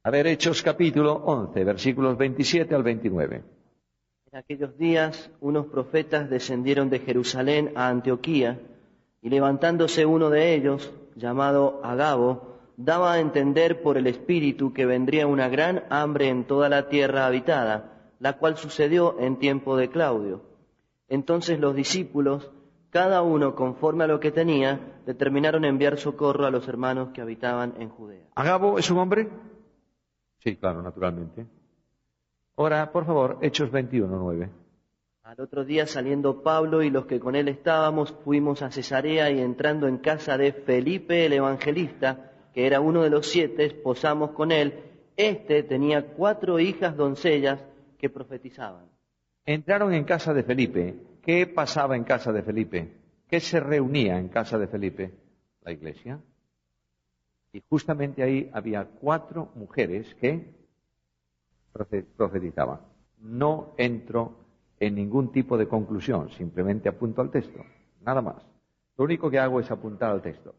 A ver, Hechos capítulo 11, versículos 27 al 29. En aquellos días unos profetas descendieron de Jerusalén a Antioquía, y levantándose uno de ellos, llamado Agabo, daba a entender por el Espíritu que vendría una gran hambre en toda la tierra habitada, la cual sucedió en tiempo de Claudio. Entonces los discípulos, cada uno conforme a lo que tenía, determinaron enviar socorro a los hermanos que habitaban en Judea. ¿Agabo es un hombre? Sí, claro, naturalmente. Ahora, por favor, Hechos 21:9. Al otro día, saliendo Pablo y los que con él estábamos, fuimos a Cesarea, y entrando en casa de Felipe el evangelista, que era uno de los 7, posamos con él. Este tenía 4 hijas doncellas que profetizaban. Entraron en casa de Felipe. ¿Qué pasaba en casa de Felipe? ¿Qué se reunía en casa de Felipe? La iglesia. Y justamente ahí había 4 mujeres que profetizaban. No entro en ningún tipo de conclusión, simplemente apunto al texto, nada más. Lo único que hago es apuntar al texto.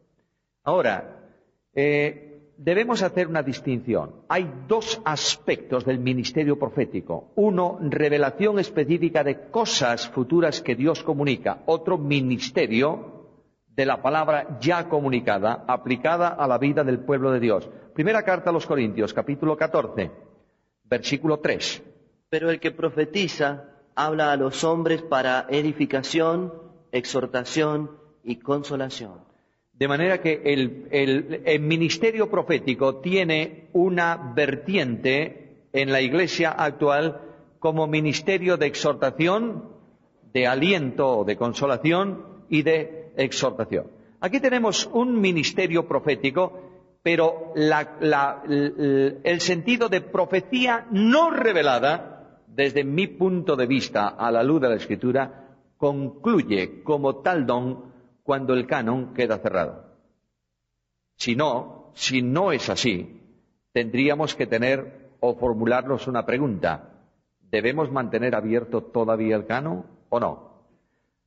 Ahora, debemos hacer una distinción. Hay 2 aspectos del ministerio profético. Uno, revelación específica de cosas futuras que Dios comunica. Otro, ministerio de la palabra ya comunicada, aplicada a la vida del pueblo de Dios. Primera carta a los Corintios, capítulo 14, versículo 3. Pero el que profetiza habla a los hombres para edificación, exhortación y consolación. De manera que el ministerio profético tiene una vertiente en la Iglesia actual como ministerio de exhortación, de aliento o de consolación y de exhortación. Aquí tenemos un ministerio profético, pero el sentido de profecía no revelada, desde mi punto de vista, a la luz de la Escritura, concluye como tal don cuando el canon queda cerrado. Si no es así, tendríamos que tener o formularnos una pregunta. ¿Debemos mantener abierto todavía el canon o no?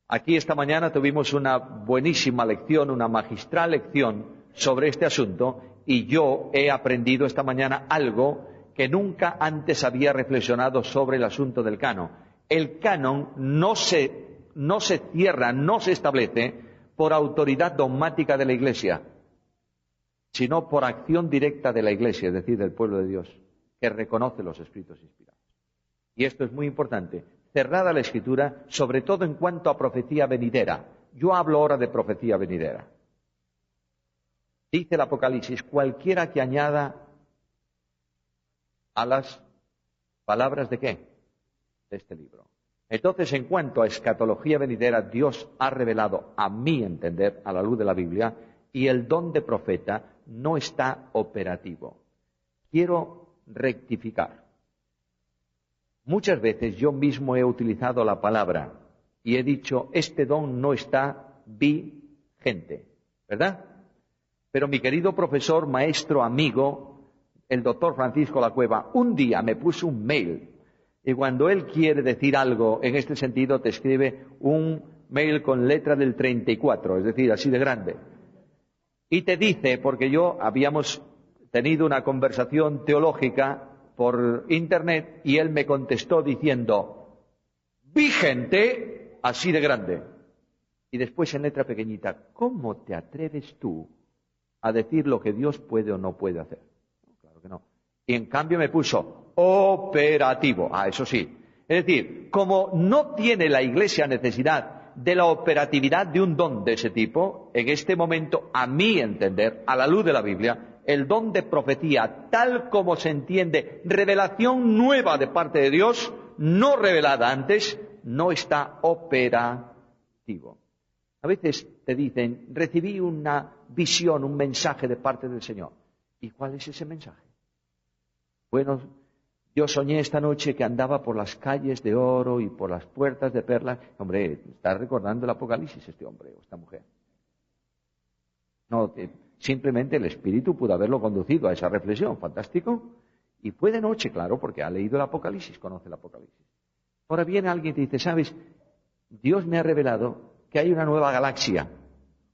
Aquí esta mañana tuvimos una buenísima lección, una magistral lección sobre este asunto, y yo he aprendido esta mañana algo que nunca antes había reflexionado sobre el asunto del canon. El canon no se cierra, no se establece por autoridad dogmática de la Iglesia, sino por acción directa de la Iglesia, es decir, del pueblo de Dios, que reconoce los escritos inspirados. Y esto es muy importante. Cerrada la Escritura, sobre todo en cuanto a profecía venidera. Yo hablo ahora de profecía venidera. Dice el Apocalipsis, cualquiera que añada a las palabras ¿de qué? De este libro. Entonces, en cuanto a escatología venidera, Dios ha revelado, a mi entender, a la luz de la Biblia, y el don de profeta no está operativo. Quiero rectificar. Muchas veces yo mismo he utilizado la palabra y he dicho, este don no está vigente, ¿verdad? Pero mi querido profesor, maestro, amigo, el doctor Francisco Lacueva, un día me puso un mail. Y cuando él quiere decir algo en este sentido, te escribe un mail con letra del 34, es decir, así de grande. Y te dice, porque yo habíamos tenido una conversación teológica por internet, y él me contestó diciendo, vigente, así de grande. Y después en letra pequeñita, ¿cómo te atreves tú a decir lo que Dios puede o no puede hacer? Claro que no. Y en cambio me puso operativo. Eso sí. Es decir, como no tiene la Iglesia necesidad de la operatividad de un don de ese tipo, en este momento, a mi entender, a la luz de la Biblia, el don de profecía, tal como se entiende, revelación nueva de parte de Dios, no revelada antes, no está operativo. A veces te dicen, recibí una visión, un mensaje de parte del Señor. ¿Y cuál es ese mensaje? Bueno, yo soñé esta noche que andaba por las calles de oro y por las puertas de perlas. Hombre, está recordando el Apocalipsis este hombre o esta mujer. No, simplemente el Espíritu pudo haberlo conducido a esa reflexión. Fantástico. Y fue de noche, claro, porque ha leído el Apocalipsis, conoce el Apocalipsis. Ahora viene alguien y te dice, ¿sabes? Dios me ha revelado que hay una nueva galaxia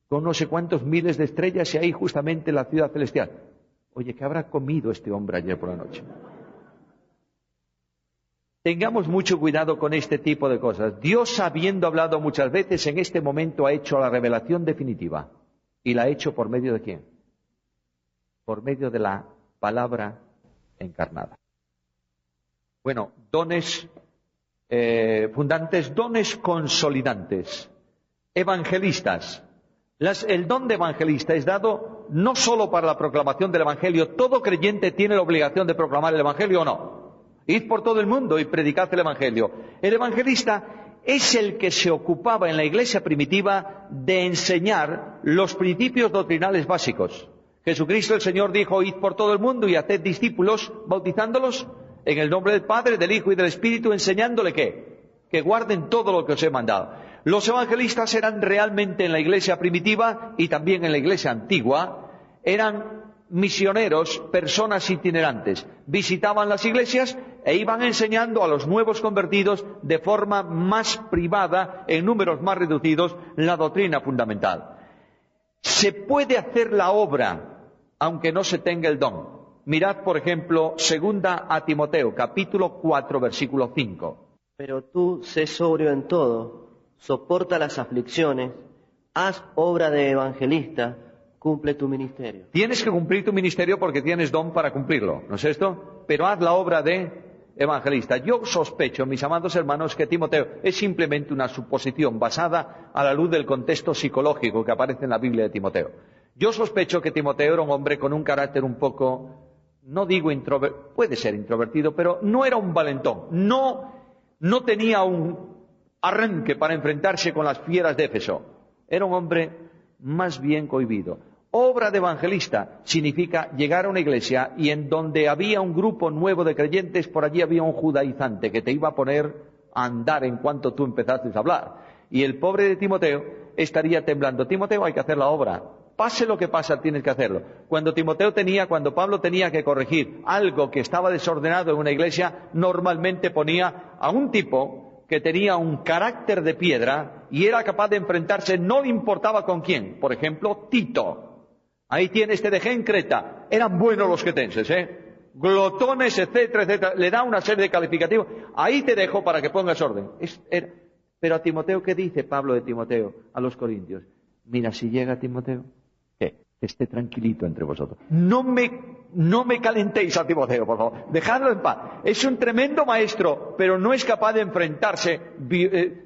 con no sé cuántos miles de estrellas y ahí justamente la ciudad celestial. Oye, ¿qué habrá comido este hombre ayer por la noche? Tengamos mucho cuidado con este tipo de cosas. Dios, habiendo hablado muchas veces, en este momento ha hecho la revelación definitiva. ¿Y la ha hecho por medio de quién? Por medio de la palabra encarnada. Bueno, dones fundantes, dones consolidantes, evangelistas. El don de evangelista es dado no solo para la proclamación del Evangelio. Todo creyente tiene la obligación de proclamar el Evangelio o no. Id por todo el mundo y predicad el Evangelio. El evangelista es el que se ocupaba en la iglesia primitiva de enseñar los principios doctrinales básicos. Jesucristo el Señor dijo, id por todo el mundo y haced discípulos, bautizándolos en el nombre del Padre, del Hijo y del Espíritu, enseñándole ¿qué? Que guarden todo lo que os he mandado. Los evangelistas eran realmente en la iglesia primitiva y también en la iglesia antigua, eran misioneros, personas itinerantes. Visitaban las iglesias e iban enseñando a los nuevos convertidos de forma más privada, en números más reducidos, la doctrina fundamental. Se puede hacer la obra, aunque no se tenga el don. Mirad, por ejemplo, 2 a Timoteo, capítulo 4, versículo 5. Pero tú sé sobrio en todo, soporta las aflicciones, haz obra de evangelista, cumple tu ministerio. Tienes que cumplir tu ministerio porque tienes don para cumplirlo, ¿no es esto? Pero haz la obra de evangelista. Yo sospecho, mis amados hermanos, que Timoteo es simplemente una suposición basada a la luz del contexto psicológico que aparece en la Biblia de Timoteo. Yo sospecho que Timoteo era un hombre con un carácter un poco, no digo introvertido, puede ser introvertido, pero no era un valentón, no tenía un arranque para enfrentarse con las fieras de Éfeso. Era un hombre más bien cohibido. Obra de evangelista significa llegar a una iglesia y en donde había un grupo nuevo de creyentes, por allí había un judaizante que te iba a poner a andar en cuanto tú empezaste a hablar. Y el pobre de Timoteo estaría temblando. Timoteo, hay que hacer la obra. Pase lo que pasa, tienes que hacerlo. Cuando Pablo tenía que corregir algo que estaba desordenado en una iglesia, normalmente ponía a un tipo que tenía un carácter de piedra y era capaz de enfrentarse, no le importaba con quién. Por ejemplo, Tito. Ahí tienes, te dejé en Creta. Eran buenos los cretenses, glotones, etcétera, etcétera. Le da una serie de calificativos. Ahí te dejo para que pongas orden. Pero a Timoteo, ¿qué dice Pablo de Timoteo a los corintios? Mira, si llega Timoteo, que esté tranquilito entre vosotros. No me calentéis a Timoteo, por favor. Dejadlo en paz. Es un tremendo maestro, pero no es capaz de enfrentarse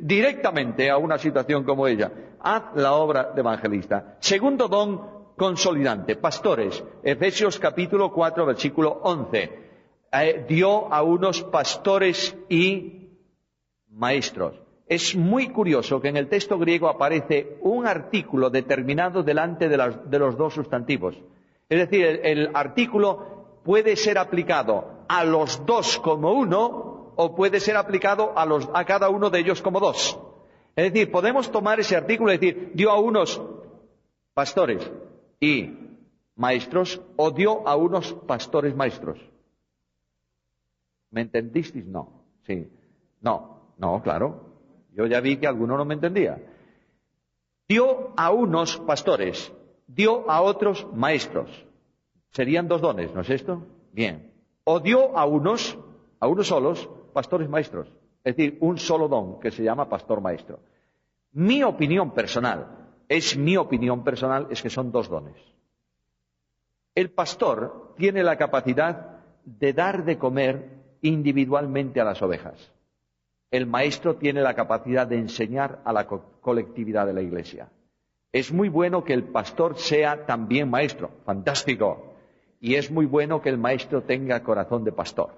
directamente a una situación como ella. Haz la obra de evangelista. Segundo don consolidante, pastores. Efesios capítulo 4, versículo 11. Dio a unos pastores y maestros. Es muy curioso que en el texto griego aparece un artículo determinado delante de los dos sustantivos. Es decir, el artículo puede ser aplicado a los dos como uno o puede ser aplicado a cada uno de ellos como dos. Es decir, podemos tomar ese artículo y decir, dio a unos pastores y maestros o dio a unos pastores maestros. ¿Me entendisteis? No. Sí. No, claro. Yo ya vi que alguno no me entendía. Dio a unos pastores, dio a otros maestros. Serían dos dones, ¿no es esto? Bien. O dio a unos solos, pastores maestros. Es decir, un solo don que se llama pastor maestro. Mi opinión personal es que son dos dones. El pastor tiene la capacidad de dar de comer individualmente a las ovejas. El maestro tiene la capacidad de enseñar a la colectividad de la iglesia. Es muy bueno que el pastor sea también maestro, fantástico. Y es muy bueno que el maestro tenga corazón de pastor.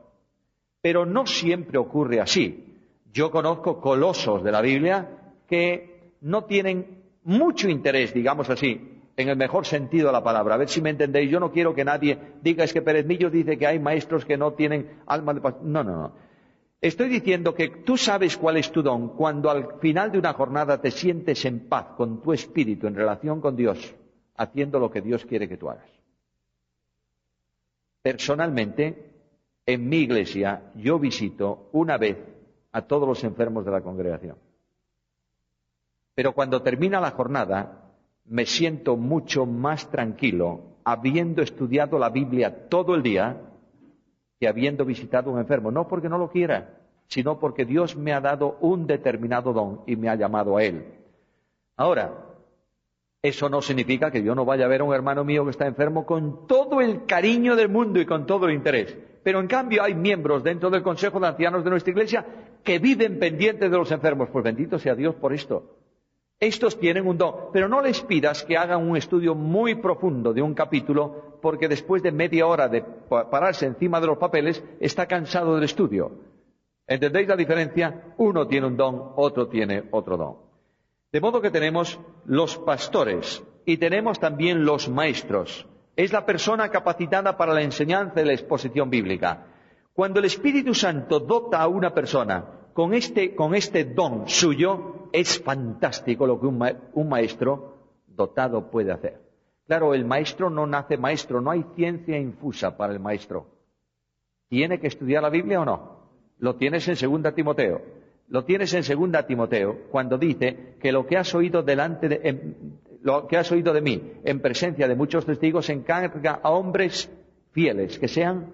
Pero no siempre ocurre así. Yo conozco colosos de la Biblia que no tienen mucho interés, digamos así, en el mejor sentido de la palabra. A ver si me entendéis. Yo no quiero que nadie diga, es que Pérez Millos dice que hay maestros que no tienen alma de pastor. No. Estoy diciendo que tú sabes cuál es tu don cuando al final de una jornada te sientes en paz con tu espíritu en relación con Dios, haciendo lo que Dios quiere que tú hagas. Personalmente, en mi iglesia, yo visito una vez a todos los enfermos de la congregación. Pero cuando termina la jornada, me siento mucho más tranquilo, habiendo estudiado la Biblia todo el día, que habiendo visitado a un enfermo, no porque no lo quiera, sino porque Dios me ha dado un determinado don y me ha llamado a él. Ahora, eso no significa que yo no vaya a ver a un hermano mío que está enfermo con todo el cariño del mundo y con todo el interés. Pero en cambio hay miembros dentro del Consejo de Ancianos de nuestra Iglesia que viven pendientes de los enfermos. Pues bendito sea Dios por esto. Estos tienen un don, pero no les pidas que hagan un estudio muy profundo de un capítulo, porque después de media hora de pararse encima de los papeles, está cansado del estudio. ¿Entendéis la diferencia? Uno tiene un don, otro tiene otro don. De modo que tenemos los pastores y tenemos también los maestros. Es la persona capacitada para la enseñanza y la exposición bíblica. Cuando el Espíritu Santo dota a una persona con este don suyo, es fantástico lo que un maestro dotado puede hacer. Claro, el maestro no nace maestro, no hay ciencia infusa para el maestro. ¿Tiene que estudiar la Biblia o no? Lo tienes en 2 Timoteo. Lo tienes en 2 Timoteo cuando dice que lo que has oído de mí en presencia de muchos testigos encarga a hombres fieles que sean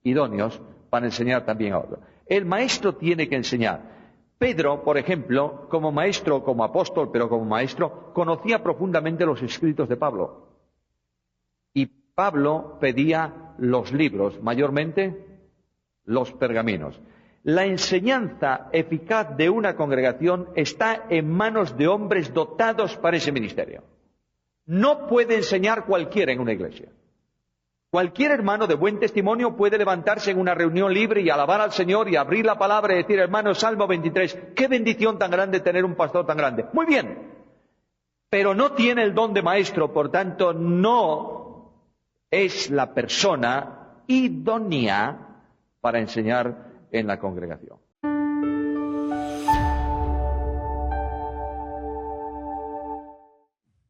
idóneos para enseñar también a otros. El maestro tiene que enseñar. Pedro, por ejemplo, como maestro, como apóstol, pero como maestro, conocía profundamente los escritos de Pablo. Y Pablo pedía los libros, mayormente los pergaminos. La enseñanza eficaz de una congregación está en manos de hombres dotados para ese ministerio. No puede enseñar cualquiera en una iglesia. Cualquier hermano de buen testimonio puede levantarse en una reunión libre y alabar al Señor y abrir la palabra y decir, hermano, Salmo 23, qué bendición tan grande tener un pastor tan grande. Muy bien, pero no tiene el don de maestro, por tanto no es la persona idónea para enseñar en la congregación.